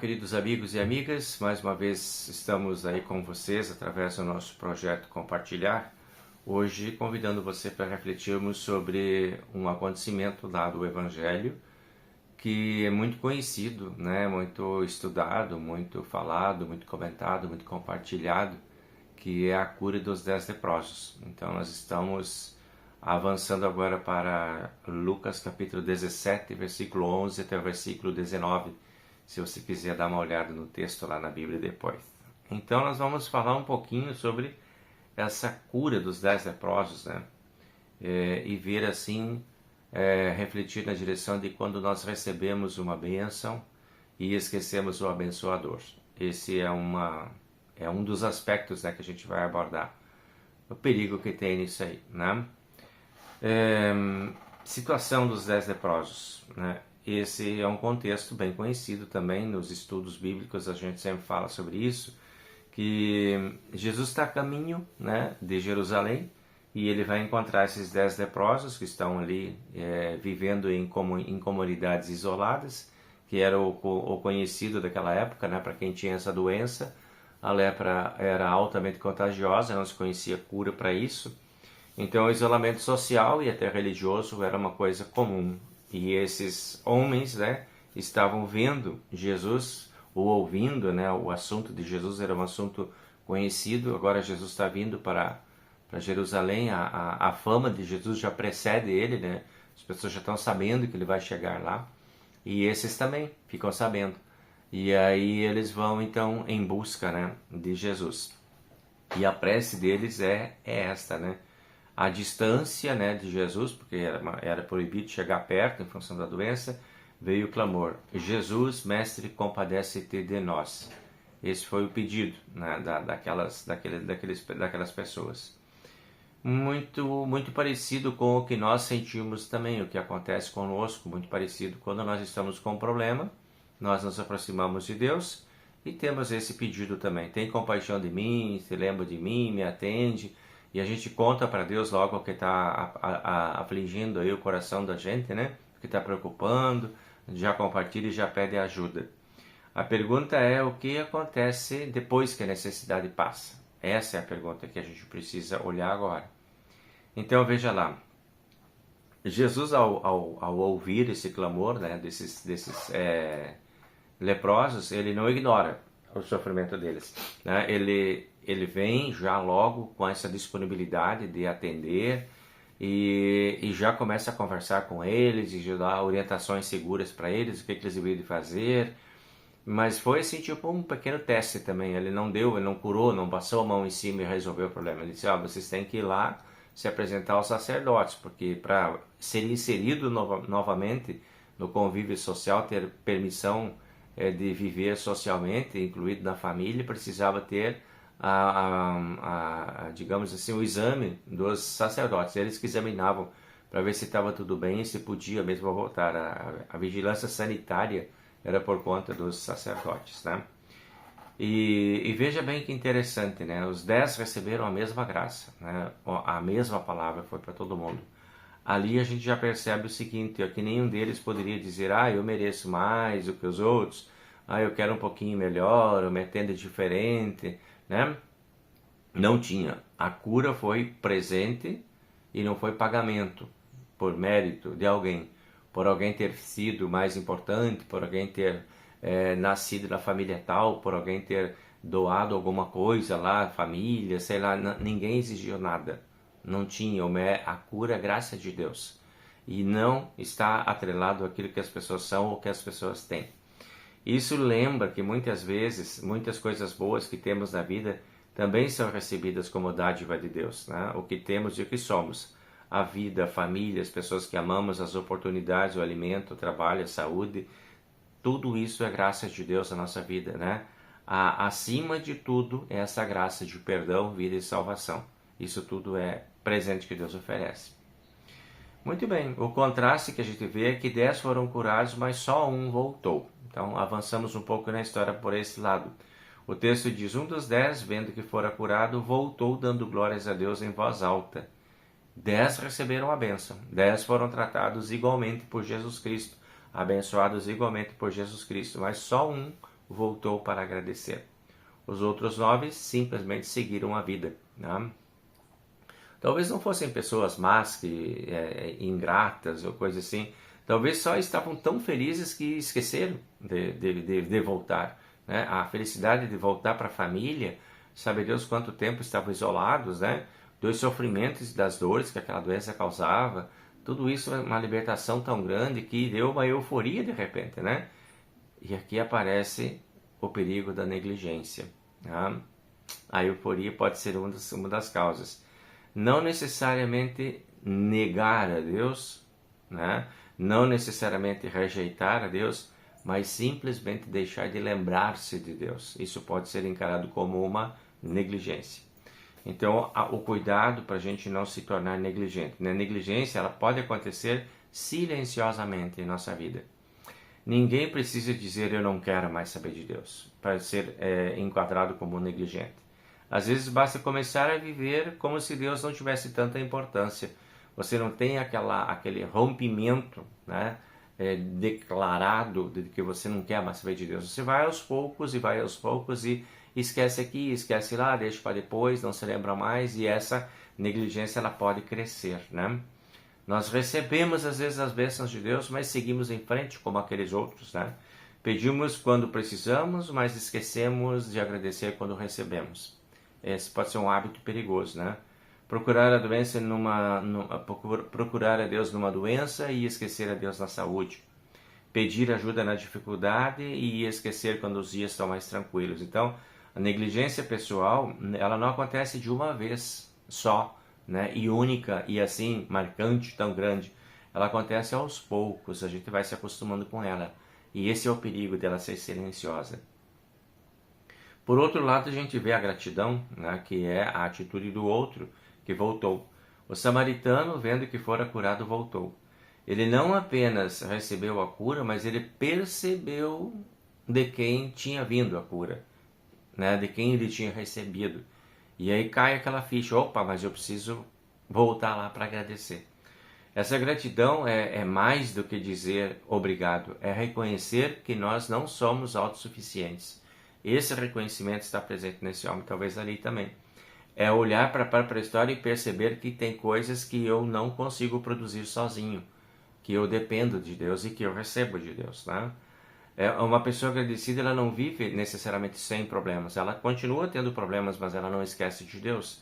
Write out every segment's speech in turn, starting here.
queridos amigos e amigas, mais uma vez estamos aí com vocês através do nosso projeto Compartilhar. Hoje convidando você para refletirmos sobre um acontecimento lá do Evangelho que é muito conhecido, né? Muito estudado, muito falado, muito comentado, muito compartilhado, que é a cura dos 10 leprosos. Então nós estamos avançando agora para Lucas capítulo 17, versículo 11 até o versículo 19, se você quiser dar uma olhada no texto lá na Bíblia depois. Então nós vamos falar um pouquinho sobre essa cura dos 10 leprosos, né? E ver assim, refletir na direção de quando nós recebemos uma bênção e esquecemos o abençoador. Esse é um dos aspectos, né, que a gente vai abordar. O perigo que tem nisso aí, né? Situação dos 10 leprosos, né? Esse é um contexto bem conhecido também nos estudos bíblicos, a gente sempre fala sobre isso, que Jesus está a caminho, né, de Jerusalém e ele vai encontrar esses 10 leprosos que estão ali vivendo em comunidades isoladas, que era o conhecido daquela época, né, para quem tinha essa doença. A lepra era altamente contagiosa, não se conhecia cura para isso. Então o isolamento social e até religioso era uma coisa comum. E esses homens, né, estavam vendo Jesus, ou ouvindo, né, o assunto de Jesus era um assunto conhecido. Agora Jesus está vindo para Jerusalém, a fama de Jesus já precede ele, né? As pessoas já estão sabendo que ele vai chegar lá. E esses também ficam sabendo. E aí eles vão então em busca, né, de Jesus. E a prece deles é esta, né? A distância, né, de Jesus, porque era proibido chegar perto em função da doença, veio o clamor: Jesus, mestre, compadece-te de nós. Esse foi o pedido, né, daquelas pessoas. Muito parecido com o que nós sentimos também, o que acontece conosco, muito parecido quando nós estamos com um problema, nós nos aproximamos de Deus e temos esse pedido também: tem compaixão de mim, se lembra de mim, me atende. E a gente conta para Deus logo o que está afligindo aí o coração da gente, né? O que está preocupando, já compartilha e já pede ajuda. A pergunta é: o que acontece depois que a necessidade passa? Essa é a pergunta que a gente precisa olhar agora. Então veja lá, Jesus ao ouvir esse clamor, né, desses leprosos, ele não ignora o sofrimento deles, né? Ele vem já logo com essa disponibilidade de atender e já começa a conversar com eles e já dá orientações seguras para eles, o que eles deveriam fazer. Mas foi assim, tipo um pequeno teste também. Ele não curou, não passou a mão em cima e resolveu o problema. Ele disse: vocês têm que ir lá se apresentar aos sacerdotes, porque para ser inserido novamente no convívio social, ter permissão de viver socialmente, incluído na família, precisava ter digamos assim, o exame dos sacerdotes. Eles que examinavam para ver se estava tudo bem e se podia mesmo voltar. A vigilância sanitária era por conta dos sacerdotes, né? E veja bem que interessante, né? Os 10 receberam a mesma graça, né? A mesma palavra foi para todo mundo. Ali a gente já percebe o seguinte: que nenhum deles poderia dizer: eu mereço mais do que os outros, eu quero um pouquinho melhor, eu me atendo diferente, né? Não tinha. A cura foi presente e não foi pagamento por mérito de alguém, por alguém ter sido mais importante, por alguém ter nascido na família tal, por alguém ter doado alguma coisa lá, família, sei lá. Ninguém exigiu nada. Não tinha. A cura é graça de Deus e não está atrelado àquilo que as pessoas são ou que as pessoas têm. Isso lembra que muitas vezes, muitas coisas boas que temos na vida também são recebidas como dádiva de Deus, né? O que temos e o que somos. A vida, a família, as pessoas que amamos, as oportunidades, o alimento, o trabalho, a saúde, tudo isso é graça de Deus na nossa vida, né? Acima de tudo é essa graça de perdão, vida e salvação. Isso tudo é presente que Deus oferece. Muito bem, o contraste que a gente vê é que 10 foram curados, mas só um voltou. Então avançamos um pouco na história por esse lado. O texto diz: um dos 10, vendo que fora curado, voltou dando glórias a Deus em voz alta. 10 receberam a bênção, 10 foram tratados igualmente por Jesus Cristo, abençoados igualmente por Jesus Cristo, mas só um voltou para agradecer. Os outros 9 simplesmente seguiram a vida, né? Talvez não fossem pessoas más, ingratas ou coisa assim. Talvez só estavam tão felizes que esqueceram de voltar, né? A felicidade de voltar para a família, sabe Deus quanto tempo estavam isolados, né? Dos sofrimentos e das dores que aquela doença causava. Tudo isso é uma libertação tão grande que deu uma euforia de repente, né? E aqui aparece o perigo da negligência, né? A euforia pode ser uma das causas. Não necessariamente negar a Deus, né? Não necessariamente rejeitar a Deus, mas simplesmente deixar de lembrar-se de Deus. Isso pode ser encarado como uma negligência. Então, o cuidado para a gente não se tornar negligente. A negligência ela pode acontecer silenciosamente em nossa vida. Ninguém precisa dizer eu não quero mais saber de Deus para ser enquadrado como negligente. Às vezes basta começar a viver como se Deus não tivesse tanta importância. Você não tem aquele rompimento, né, declarado de que você não quer mais saber de Deus. Você vai aos poucos e esquece aqui, esquece lá, deixa para depois, não se lembra mais, e essa negligência ela pode crescer, né? Nós recebemos às vezes as bênçãos de Deus, mas seguimos em frente como aqueles outros, né? Pedimos quando precisamos, mas esquecemos de agradecer quando recebemos. Esse pode ser um hábito perigoso, né? Procurar a doença procurar a Deus numa doença e esquecer a Deus na saúde. Pedir ajuda na dificuldade e esquecer quando os dias estão mais tranquilos. Então, a negligência pessoal, ela não acontece de uma vez só, né? E única e assim marcante, tão grande. Ela acontece aos poucos, a gente vai se acostumando com ela. E esse é o perigo dela ser silenciosa. Por outro lado, a gente vê a gratidão, né, que é a atitude do outro que voltou. O samaritano, vendo que fora curado, voltou. Ele não apenas recebeu a cura, mas ele percebeu de quem tinha vindo a cura, né, de quem ele tinha recebido. E aí cai aquela ficha, opa, mas eu preciso voltar lá para agradecer. Essa gratidão é mais do que dizer obrigado, é reconhecer que nós não somos autossuficientes. Esse reconhecimento está presente nesse homem, talvez ali também. É olhar para a história e perceber que tem coisas que eu não consigo produzir sozinho, que eu dependo de Deus e que eu recebo de Deus, né? Uma pessoa agradecida, ela não vive necessariamente sem problemas, ela continua tendo problemas, mas ela não esquece de Deus.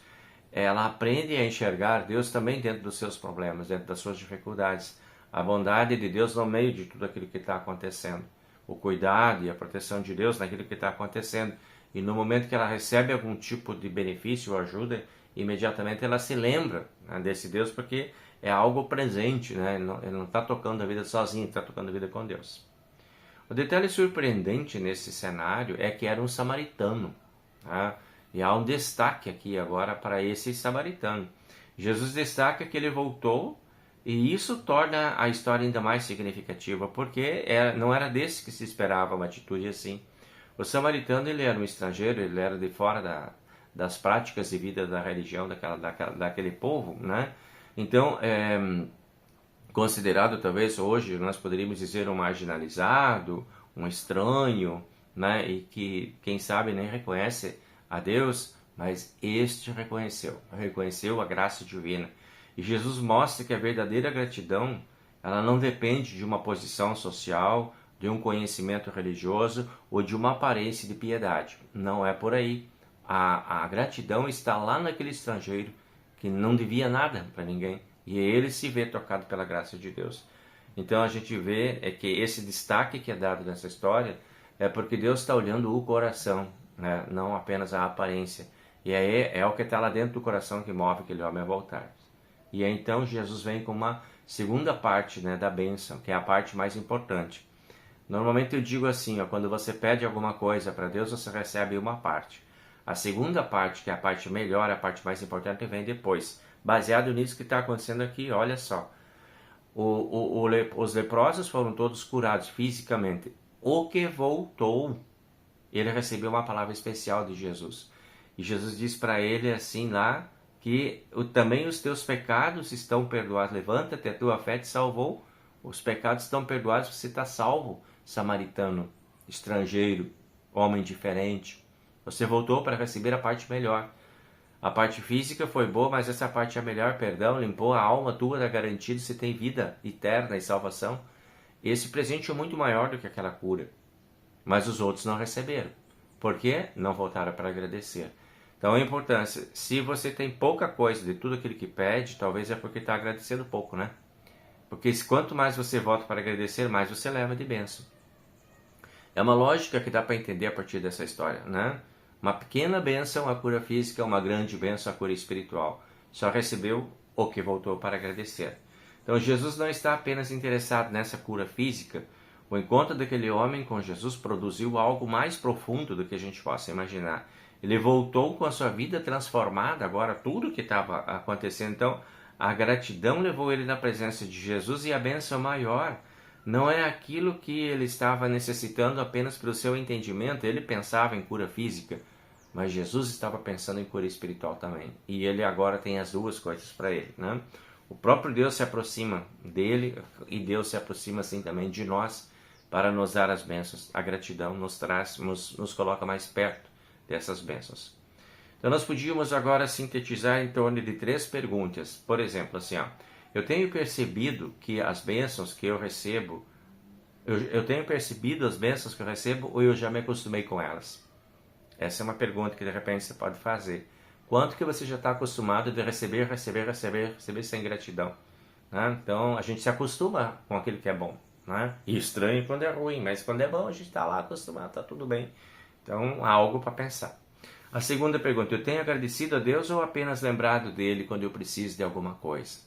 Ela aprende a enxergar Deus também dentro dos seus problemas, dentro das suas dificuldades. A bondade de Deus no meio de tudo aquilo que está acontecendo. O cuidado e a proteção de Deus naquilo que está acontecendo. E no momento que ela recebe algum tipo de benefício ou ajuda, imediatamente ela se lembra, né, desse Deus, porque é algo presente, né? Ele não está tocando a vida sozinho, está tocando a vida com Deus. O detalhe surpreendente nesse cenário é que era um samaritano, tá? E há um destaque aqui agora para esse samaritano. Jesus destaca que ele voltou, e isso torna a história ainda mais significativa, porque não era desse que se esperava uma atitude assim. O samaritano, ele era um estrangeiro, ele era de fora das práticas de vida da religião daquele povo, né? Então, considerado talvez hoje, nós poderíamos dizer um marginalizado, um estranho, né? E que, quem sabe, nem reconhece a Deus, mas este reconheceu a graça divina. E Jesus mostra que a verdadeira gratidão, ela não depende de uma posição social, de um conhecimento religioso ou de uma aparência de piedade. Não é por aí. A gratidão está lá naquele estrangeiro que não devia nada para ninguém, e ele se vê tocado pela graça de Deus. Então a gente vê que esse destaque que é dado nessa história é porque Deus está olhando o coração, né? Não apenas a aparência. E aí é o que está lá dentro do coração que move aquele homem a voltar. E aí então Jesus vem com uma segunda parte, né, da bênção, que é a parte mais importante. Normalmente eu digo assim, ó, quando você pede alguma coisa para Deus, você recebe uma parte. A segunda parte, que é a parte melhor, a parte mais importante, vem depois. Baseado nisso que está acontecendo aqui, olha só. Os leprosos foram todos curados fisicamente. O que voltou, ele recebeu uma palavra especial de Jesus. E Jesus disse para ele assim lá, que também os teus pecados estão perdoados. Levanta-te, a tua fé te salvou. Os pecados estão perdoados, você está salvo, samaritano, estrangeiro. homem diferente. Você voltou para receber a parte melhor. A parte física foi boa, mas essa parte é a melhor, perdão, limpou a alma tua, da garantida, você tem vida eterna e salvação. Esse presente é muito maior do que aquela cura. Mas os outros não receberam. Por quê? Não voltaram para agradecer. Então a importância, se você tem pouca coisa de tudo aquilo que pede, talvez é porque está agradecendo pouco, né? Porque quanto mais você volta para agradecer, mais você leva de bênção. É uma lógica que dá para entender a partir dessa história, né? Uma pequena bênção, a cura física, uma grande bênção, a cura espiritual. Só recebeu o que voltou para agradecer. Então Jesus não está apenas interessado nessa cura física. O encontro daquele homem com Jesus produziu algo mais profundo do que a gente possa imaginar. Ele voltou com a sua vida transformada, agora tudo que estava acontecendo. Então a gratidão levou ele na presença de Jesus, e a bênção maior não é aquilo que ele estava necessitando apenas pelo seu entendimento. Ele pensava em cura física, mas Jesus estava pensando em cura espiritual também. E ele agora tem as duas coisas para ele, né? O próprio Deus se aproxima dele, e Deus se aproxima assim também de nós para nos dar as bênçãos. A gratidão nos coloca mais perto dessas bênçãos. Então nós podíamos agora sintetizar em torno de 3 perguntas. Por exemplo, assim, eu tenho percebido que as bênçãos que eu recebo, eu tenho percebido as bênçãos que eu recebo, ou eu já me acostumei com elas? Essa é uma pergunta que de repente você pode fazer. Quanto que você já está acostumado de receber sem gratidão? Né? Então a gente se acostuma com aquilo que é bom, né? E estranho quando é ruim, mas quando é bom a gente está lá acostumado, está tudo bem. Então há algo para pensar. A segunda pergunta, eu tenho agradecido a Deus ou apenas lembrado dele quando eu preciso de alguma coisa?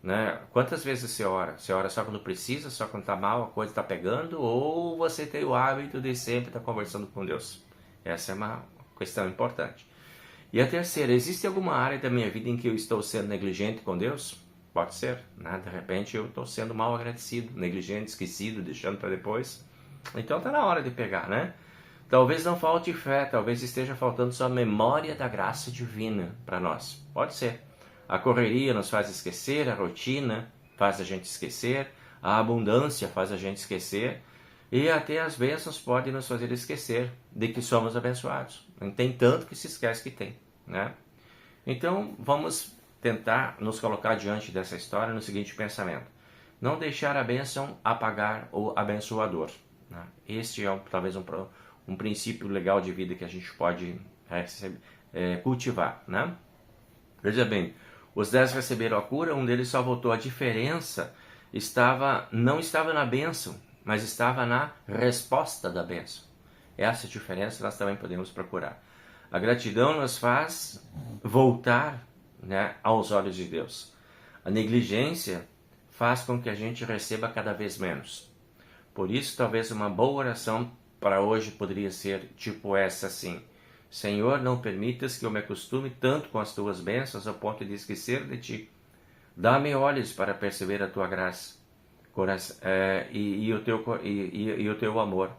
Né? Quantas vezes você ora? Você ora só quando precisa, só quando está mal, a coisa está pegando? Ou você tem o hábito de sempre estar conversando com Deus? Essa é uma questão importante. E a terceira, existe alguma área da minha vida em que eu estou sendo negligente com Deus? Pode ser, né? De repente eu estou sendo mal agradecido, negligente, esquecido, deixando para depois. Então está na hora de pegar, né? Talvez não falte fé, talvez esteja faltando só a memória da graça divina para nós. Pode ser. A correria nos faz esquecer, a rotina faz a gente esquecer, a abundância faz a gente esquecer, e até as bênçãos podem nos fazer esquecer de que somos abençoados. Tem tanto que se esquece que tem, né? Então vamos tentar nos colocar diante dessa história no seguinte pensamento: não deixar a bênção apagar o abençoador, né? Este é talvez um princípio legal de vida que a gente pode cultivar, né? Veja bem, os 10 receberam a cura, um deles só voltou. A diferença não estava na bênção, mas estava na resposta da bênção. Essa diferença nós também podemos procurar. A gratidão nos faz voltar, né, aos olhos de Deus. A negligência faz com que a gente receba cada vez menos. Por isso, talvez uma boa oração para hoje poderia ser tipo essa assim: Senhor, não permitas que eu me acostume tanto com as tuas bênçãos ao ponto de esquecer de ti. Dá-me olhos para perceber a tua graça e o teu amor,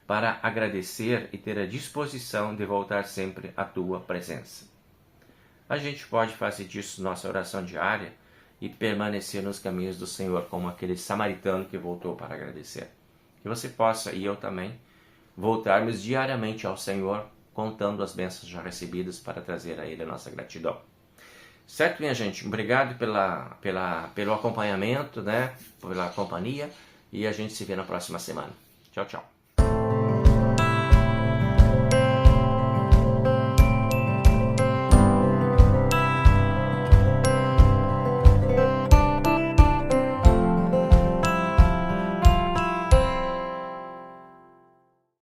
para agradecer e ter a disposição de voltar sempre à tua presença. A gente pode fazer disso nossa oração diária e permanecer nos caminhos do Senhor, como aquele samaritano que voltou para agradecer. Que você possa, e eu também, voltarmos diariamente ao Senhor, contando as bênçãos já recebidas para trazer a Ele a nossa gratidão. Certo, minha gente? Obrigado pelo acompanhamento, né? Pela companhia, e a gente se vê na próxima semana. Tchau, tchau.